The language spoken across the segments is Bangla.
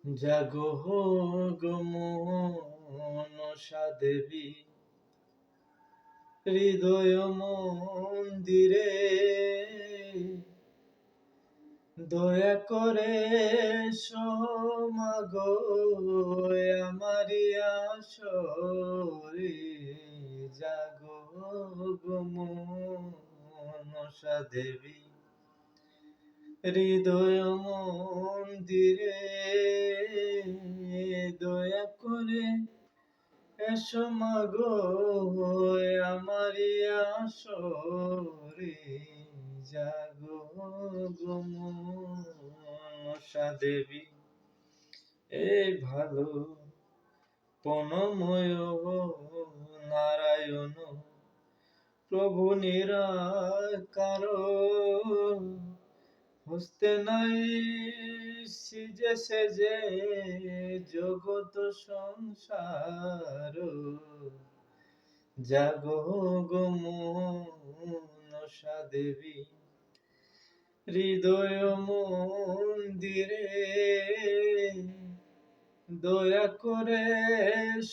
জাগো গো মনসা দেবী, হৃদয় মন্দিরে দয়া করে সমাগো আমারি আসরে। জাগো গো মনসা দেবী, হৃদয় মন্দিরে দয়া করে এসো মাগো আমারি আসরে। জাগো গো মনসা দেবী, এই ভালো পনময় নারায়ণ প্রভু নিরাকার, হস্তে নাই সিজে সেজে জগত সংসার। জাগো গো মনসা দেবী, হৃদয় মন্দিরে দয়া করে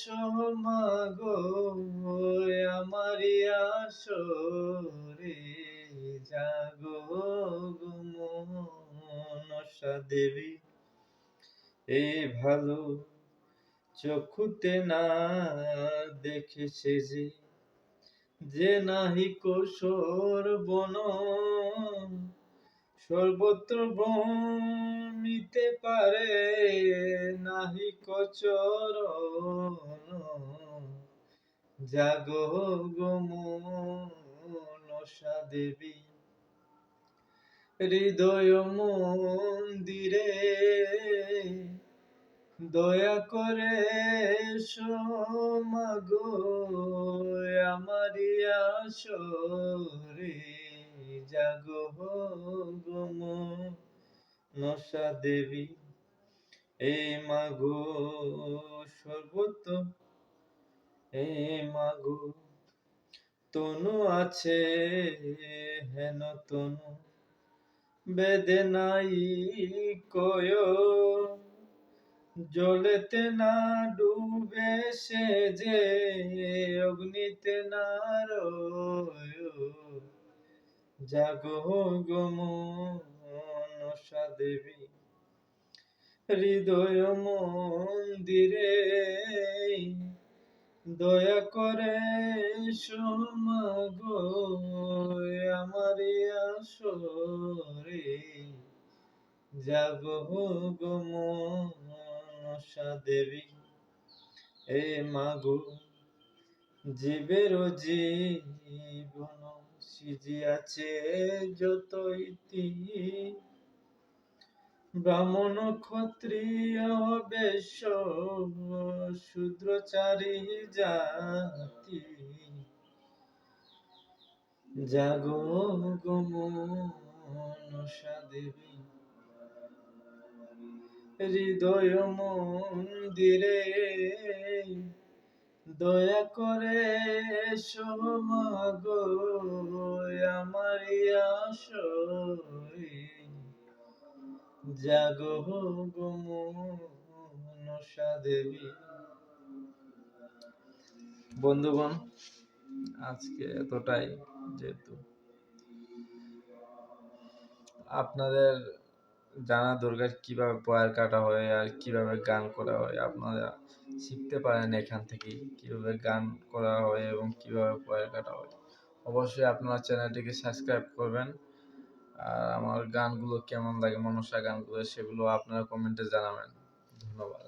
সমাগো আমারি আসরে। জাগো গো মনসা দেবী, এই ভালো চক্ষুতে না দেখেছে যে নাহি কোশর বন, সর্বত্র ভ্রমিতে পারে নাহি চরণ। জাগো গো মনসা দেবী, হৃদয় মন্দিরে দয়া করে সমাগো আমারি আসরে। জাগো গো মনসা দেবী, এই মাগো সর্বত্র, এই মাগো তনু আছে হেন তনু বেদে নাই কয়, জলেতে না ডুবে সে যে অগ্নিতে না রয়। জাগো গো মনসা দেবী, হৃদয় মন্দিরে দয়া করে সমাগো আমারি আসরে। জাগো গো মনসা দেবী, এ মাগো জীবের জীবন সিজিয়াছে যত ইতি, ব্রাহ্মণ ক্ষত্রিয় বৈশ্য শূদ্র চারি জাতি। জাগো গো মনসা দেবী, হৃদয় মন্দিরে দয়া করে সমাগো আমারি আসরে। জাগো গো মনসা দেবী। বন্ধুগণ, আজকে এতটাই। যেহেতু আপনাদের জানা দরকার কিভাবে পয়ের কাটা হয় আর কিভাবে গান করা হয়, আপনারা শিখতে পারেন এখান থেকে কিভাবে গান করা হয় এবং কিভাবে পয়ের কাটা হয়। অবশ্যই আপনারা চ্যানেলটিকে সাবস্ক্রাইব করবেন। আর আমার গানগুলো কেমন লাগে, মনসা গানগুলো, সেগুলো আপনারা কমেন্টে জানাবেন। ধন্যবাদ।